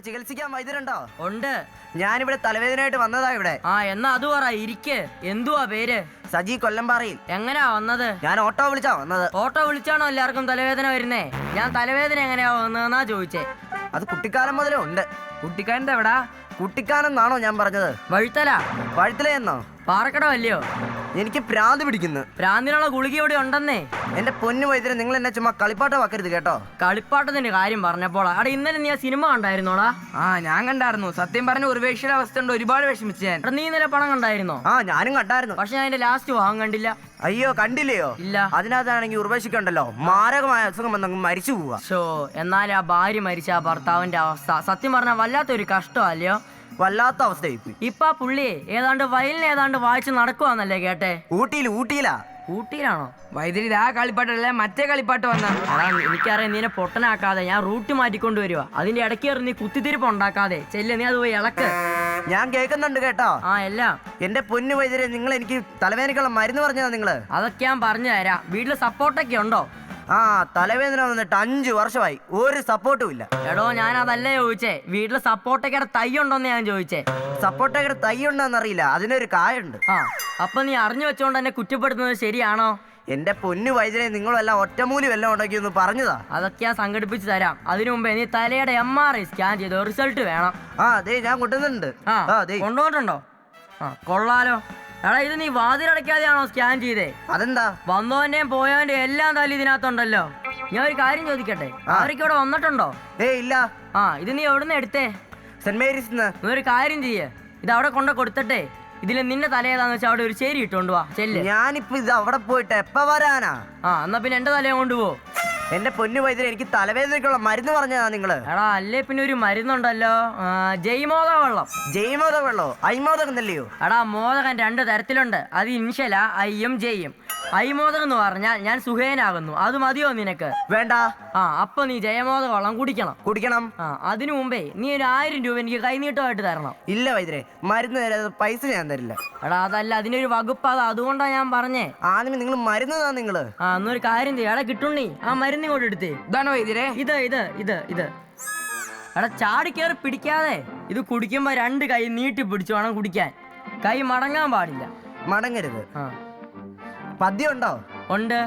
ചികിത്സിക്കാൻ വൈദ്യരുണ്ടോ? ഉണ്ട്. ഞാനിവിടെ തലവേദനയായിട്ട് വന്നതാ ഇവിടെ. എന്നാ അത് പറ, ഇരിക്ക്. എന്തുവാ പേര്? സജി, കൊല്ലംപാറയിൽ. എങ്ങനെയാ വന്നത്? ഞാൻ ഓട്ടോ വിളിച്ചാ വന്നത്. ഓട്ടോ വിളിച്ചാണോ എല്ലാവർക്കും തലവേദന വരുന്നേ? ഞാൻ തലവേദന എങ്ങനെയാ വന്നതെന്നാ ചോദിച്ചേ. അത് കുട്ടിക്കാലം മുതലേ ഉണ്ട്. കുട്ടിക്കാരൻ്റെ എവിടാ? കുട്ടിക്കാനെന്നാണോ ഞാൻ പറഞ്ഞത്? വഴുത്തല. വഴുത്തലയെന്നോ? പാറക്കടം അല്ലയോ? എനിക്ക് ഭ്രാന്ത് പിടിക്കുന്നു. ഭ്രാന്തിനുള്ള ഗുളിക ഇവിടെ ഉണ്ടെന്നേ. എന്റെ പൊന്നു വൈദ്യരെ, നിങ്ങൾ എന്നെ ചുമ്മാ കളിപ്പാട്ടം വാക്കരുത് കേട്ടോ. കളിപ്പാട്ടത്തിന്റെ കാര്യം പറഞ്ഞപ്പോൾ അവിടെ ഇന്നലെ നീ ആ സിനിമ കണ്ടായിരുന്നോടാ? ഞാൻ കണ്ടായിരുന്നു. സത്യം പറഞ്ഞ ഉർവേഷിയുടെ അവസ്ഥ ഉണ്ട്, ഒരുപാട് വിഷമിച്ചു ഞാൻ. നീ ഇന്നലെ പണം കണ്ടായിരുന്നോ? ഞാനും കണ്ടായിരുന്നു. പക്ഷെ അതിന്റെ ലാസ്റ്റ് ഭാഗം കണ്ടില്ല. അയ്യോ, കണ്ടില്ലയോ? ഇല്ല. അതിനകത്താണെങ്കിൽ ഉർവശിക്കുണ്ടല്ലോ മാരകമായ അസുഖം വന്നങ്ങ് മരിച്ചു പോവാ. എന്നാൽ ആ ഭാര്യ മരിച്ച ആ ഭർത്താവിന്റെ അവസ്ഥ സത്യം പറഞ്ഞാൽ വല്ലാത്തൊരു കഷ്ടമല്ലയോ? വല്ലാത്ത അവസ്ഥയായി. ഇപ്പൊ പുള്ളിയെ ഏതാണ്ട് വയലിന് ഏതാണ്ട് വായിച്ച് നടക്കുവാന്നല്ലേ കേട്ടെ? ഊട്ടിയിലാണോ? വൈദ്യുതി ആ കളിപ്പാട്ടല്ലേ, മറ്റേ കളിപ്പാട്ട് വന്ന. എനിക്കറിയാം, നീനെ പൊട്ടനാക്കാതെ ഞാൻ റൂട്ട് മാറ്റിക്കൊണ്ട് വരുവാ. അതിന്റെ ഇടയ്ക്ക് കയറി നീ കുത്തിത്തിരിപ്പ് ഉണ്ടാക്കാതെ ചെല്ല്, നീ അത് പോയി ഇളക്ക്. ഞാൻ കേൾക്കുന്നുണ്ട് കേട്ടോ. എല്ലാം. എന്റെ പൊന്നു വൈദ്യരെ, നിങ്ങൾ എനിക്ക് തലവേദനക്കുള്ള മരുന്ന് പറഞ്ഞതാ നിങ്ങള്? അതൊക്കെ ഞാൻ പറഞ്ഞു തരാം. വീട്ടില് സപ്പോർട്ടൊക്കെ ഉണ്ടോ? തലവേദന വന്നിട്ട് 5 വർഷമായി, ഒരു സപ്പോർട്ടും ഇല്ല. എടോ, ഞാൻ അതല്ലേ ചോദിച്ചേ. വീട്ടില് സപ്പോർട്ടൊക്കെ തൈ ഉണ്ടോന്ന് ഞാൻ ചോദിച്ചേ. സപ്പോർട്ടൊക്കെ തൈ ഉണ്ടോന്ന് അറിയില്ല, അതിനൊരു കായുണ്ട്. അപ്പൊ നീ അറിഞ്ഞു വെച്ചോണ്ട് എന്നെ കുറ്റപ്പെടുത്തുന്നത് ശരിയാണോ? എന്റെ പൊന്നു വൈദ്യരെ, നിങ്ങളെല്ലാം ഒറ്റമൂലി വല്ലതും ഉണ്ടാക്കി ഒന്ന് പറഞ്ഞതാ. അതൊക്കെ ഞാൻ സംഘടിപ്പിച്ച് തരാം. അതിനു മുമ്പേ നീ തലയുടെ MRI സ്കാൻ ചെയ്തോ, റിസൾട്ട് വേണം. അതെ, ഞാൻ കൊണ്ടുവന്നിട്ടുണ്ട്. കൊണ്ടുപോയിട്ടുണ്ടോ? കൊള്ളാലോ. എടാ, ഇത് നീ വാതിലടയ്ക്കാതെയാണോ സ്കാൻ ചെയ്തേ? അതെന്താ? വന്നവന്റെയും പോയവന്റെയും എല്ലാം തല ഇതിനകത്തുണ്ടല്ലോ. ഞാൻ ഒരു കാര്യം ചോദിക്കട്ടെ, ആരൊക്കെ ഇവിടെ വന്നിട്ടുണ്ടോ? ഇല്ല. ഇത് നീ എവിടുന്ന് എടുത്തേ? Saint Mary's. ഒരു കാര്യം ചെയ്യേ, ഇത് അവിടെ കൊണ്ട് കൊടുത്തിട്ടെ ഇതില് നിന്റെ തല ഏതാന്ന് വെച്ചാൽ അവിടെ ഒരു ചേരി ഇട്ടോണ്ട് വാ. ചെല്ല്. ഞാനിപ്പോ ഇത് അവിടെ പോയിട്ട് എപ്പ വരാനാ? എന്നാ പിന്നെ എന്റെ തലയെ കൊണ്ടുപോ. എന്റെ പൊന്നു വൈദ്യരെ, എനിക്ക് തലവേദനക്കുള്ള മരുന്ന് പറഞ്ഞതാ നിങ്ങള്. എടാ, അല്ലേ പിന്നെ ഒരു മരുന്നുണ്ടല്ലോ, ജൈമോദക വെള്ളം. ജൈമോദക വെള്ളോ? ഐമോദകം എന്നല്ലയോ? എടാ, മോദകം 2 തരത്തിലുണ്ട്. അത് ഇൻഷല ഐയും ജെയും. ഐമോദകം എന്ന് പറഞ്ഞാൽ ഞാൻ സുഖേനാകുന്നു. അത് മതിയോ നിനക്ക്? വേണ്ട. അപ്പൊ നീ ജയമോദക വെള്ളം കുടിക്കണം. അതിനു മുമ്പേ നീ ഒരു 1000 രൂപ എനിക്ക് കൈനീട്ടമായിട്ട് തരണം. ഇല്ല വൈദ്യരെ, മരുന്ന് തരാതെ പൈസ ഞാൻ തരില്ല. എടാ, അതല്ല, അതിനൊരു വകുപ്പ്. അതുകൊണ്ടാ ഞാൻ പറഞ്ഞേ. ആദ്യം നിങ്ങൾ മരുന്ന് താ. നിങ്ങള് എന്നൊരു കാര്യം ചെയ്യ. എടാ കിട്ടുണ്ണി, ആ മരുന്ന് ഇങ്ങോട്ട് എടുത്തേ. ഇതാണോ വൈദ്യരെ? ഇത്. എടാ, ചാടി കയറി പിടിക്കാതെ. ഇത് കുടിക്കുമ്പോ 2 കൈ നീട്ടി പിടിച്ചു വേണം കുടിക്കാൻ. കൈ മടങ്ങാൻ പാടില്ല. മടങ്ങരുത്. പദ്യം ഉണ്ടോ? ഉണ്ട്.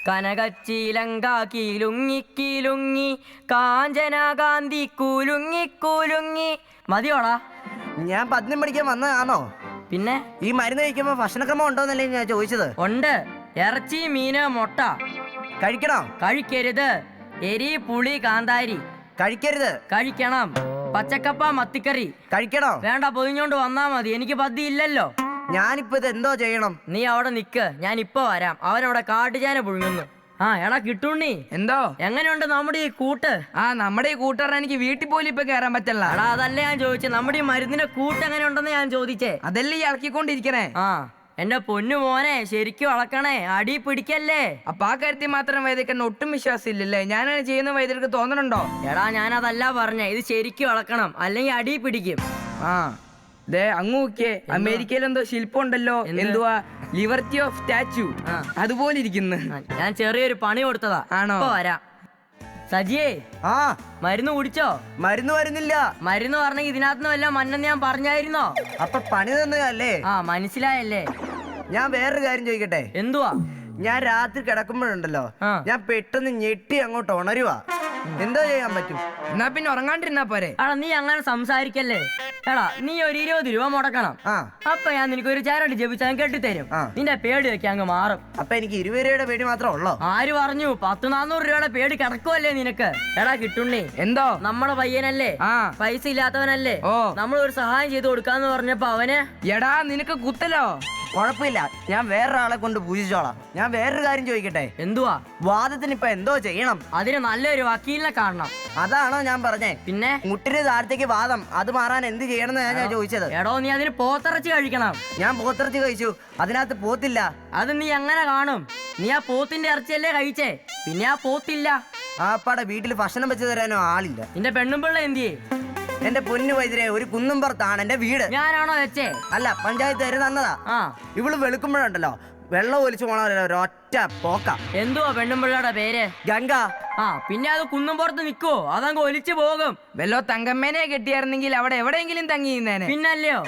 കനകച്ചീലങ്ക കീലുങ്ങി കീലുങ്ങി കാഞ്ചന കാന്തി കൂലുങ്ങി. മതിയോടാ? ഞാൻ പദ്യം പഠിക്കാൻ വന്നതാണോ? പിന്നെ ഈ മരുന്ന് കഴിക്കുമ്പോ ഭക്ഷണക്രമം ഉണ്ടോന്നല്ലേ ഞാൻ ചോദിച്ചത്. ഉണ്ട്. ഇറച്ചി, മീന്, മുട്ട കഴിക്കണോ? കഴിക്കരുത്. എരി, പുളി, കാന്താരി കഴിക്കരുത്. കഴിക്കണം. പച്ചക്കപ്പ, മത്തിക്കറി കഴിക്കണോ? വേണ്ട, പൊതിഞ്ഞോണ്ട് വന്നാ മതി. എനിക്ക് പദ്യം ഇല്ലല്ലോ. ഞാനിപ്പോ ഇത് എന്തോ ചെയ്യണം? നീ അവിടെ നിക്ക്, ഞാൻ ഇപ്പൊ വരാം. അവനവിടെ കാട്ടുചാന പുഴുങ്ങുന്നു. എടാ കിട്ടുണ്ണി, എന്തോ എങ്ങനെയുണ്ട് നമ്മുടെ ഈ കൂട്ട്? നമ്മുടെ ഈ കൂട്ടുകാരൻ എനിക്ക് വീട്ടിൽ പോലും ഇപ്പൊ കയറാൻ പറ്റില്ല. എടാ, അതല്ലേ ഞാൻ ചോദിച്ചേ. നമ്മുടെ ഈ മരുന്നിന്റെ കൂട്ട് എങ്ങനെ ഉണ്ടെന്ന് ഞാൻ ചോദിച്ചേ. അതല്ലേ ഈ ഇളക്കിക്കൊണ്ടിരിക്കണേ. എന്റെ പൊന്നു മോനെ, ശരിക്കും അളക്കണേ, അടി പിടിക്കല്ലേ. അപ്പൊ ആ കാര്യത്തിൽ മാത്രം വൈദ്യക്ക് ഒട്ടും വിശ്വാസം ഇല്ലല്ലേ? ഞാനാണ് ചെയ്യുന്ന വൈദ്യർക്ക് തോന്നണുണ്ടോ? എടാ, ഞാനതല്ല പറഞ്ഞേ. ഇത് ശരിക്കും അളക്കണം, അല്ലെങ്കിൽ അടി പിടിക്കും. അങ്ങ് നോക്കിയേ, അമേരിക്കയിൽ എന്തോ ശില്പം ഉണ്ടല്ലോ, എന്തുവാ ലിബർട്ടി ഓഫ് സ്റ്റാച്യു, അതുപോലെ ഇരിക്കുന്നു. ഞാൻ ചെറിയൊരു പണി കൊടുത്തതാ. ആണോ? വരാം. സജിയേ, മരുന്ന് കുടിച്ചോ? മരുന്ന് വരുന്നില്ല. മരുന്ന് പറഞ്ഞെങ്കിൽ ഇതിനകത്ത് വല്ല മണ്ണെന്ന് ഞാൻ പറഞ്ഞായിരുന്നോ? അപ്പൊ പണി തന്നതല്ലേ? മനസ്സിലായല്ലേ? ഞാൻ വേറൊരു കാര്യം ചോദിക്കട്ടെ? എന്തുവാ? ഞാൻ രാത്രി കിടക്കുമ്പോഴുണ്ടല്ലോ, ഞാൻ പെട്ടെന്ന് ഞെട്ടി അങ്ങോട്ട് ഉണരുവാ. എന്താ ചെയ്യാൻ പറ്റും? എന്നാ പിന്നെ ഉറങ്ങാണ്ടിരുന്നാ പോരെ? നീ അങ്ങനെ സംസാരിക്കല്ലേ. നീ ഒരു 20 രൂപ മുടക്കണം. അപ്പൊ ഞാൻ നിനക്ക് ഒരു ചരട് ജപിച്ചാൽ കെട്ടിത്തരും. നിന്റെ പേടിയൊക്കെ അങ്ങ് മാറും. അപ്പൊ എനിക്ക് 20 രൂപയുടെ പേടി മാത്രമേ ഉള്ളോ? ആര് പറഞ്ഞു? 100-400 രൂപയുടെ പേടി കിടക്കുമല്ലേ നിനക്ക്? എടാ കിട്ടുണ്ണി, എന്തോ നമ്മളെ പയ്യനല്ലേ, പൈസ ഇല്ലാത്തവനല്ലേ. നമ്മൾ ഒരു സഹായം ചെയ്ത് കൊടുക്കാന്ന് പറഞ്ഞപ്പോ അവന് എടാ നിനക്ക് കുത്തലോ? കുഴപ്പമില്ല, ഞാൻ വേറൊരാളെ കൊണ്ട് പൂജിച്ചോളാം. ഞാൻ വേറൊരു കാര്യം ചോദിക്കട്ടെ? എന്തുവാ? വാദത്തിന് ഇപ്പൊ എന്തോ ചെയ്യണം? അതിന് നല്ലൊരു വക്കീലിനെ കാണണം. അതാണോ ഞാൻ പറഞ്ഞേ? പിന്നെ മുട്ടിന് താഴത്തേക്ക് വാദം, അത് മാറാൻ എന്ത് ചെയ്യണമെന്ന് ഞാൻ ചോദിച്ചത്. എടോ, നീ അതിന് പോത്തിറച്ചി കഴിക്കണം. ഞാൻ പോത്തിറച്ചി കഴിച്ചു, അതിനകത്ത് പോത്തില്ല. അത് നീ എങ്ങനെ കാണും? നീ ആ പോത്തിന്റെ ഇറച്ചിയല്ലേ കഴിച്ചേ, പിന്നെ ആ പോത്തില്ല. ആപ്പാടെ വീട്ടിൽ ഭക്ഷണം വെച്ച് തരാനോ ആളില്ല. നിന്റെ പെണ്ണുമ്പിള്ള എന്തിയേ? എന്റെ പൊന്നു വൈദ്യരെ, ഒരു കുന്നുംപുറത്താണ് എന്റെ വീട്. ഞാനാണോ വെച്ചേ? അല്ല, പഞ്ചായത്ത് തരുന്നതാ. ഇവള് വെളുക്കുമ്പോഴുണ്ടല്ലോ വെള്ളം ഒലിച്ചു പോണ ഒരൊറ്റ പോക്ക. എന്തുവാ പെണ്ണുമ്പിള്ളയുടെ പേര്? ഗംഗ. ആ പിന്നെ അത് കുന്നുംപുറത്ത് നിക്കോ അതങ്ങ് ഒലിച്ചു പോകും. വല്ലോ തങ്കമ്മേനെ കെട്ടിയായിരുന്നെങ്കിൽ അവിടെ എവിടെയെങ്കിലും തങ്ങിയിരുന്നേനെ. പിന്നല്ലയോ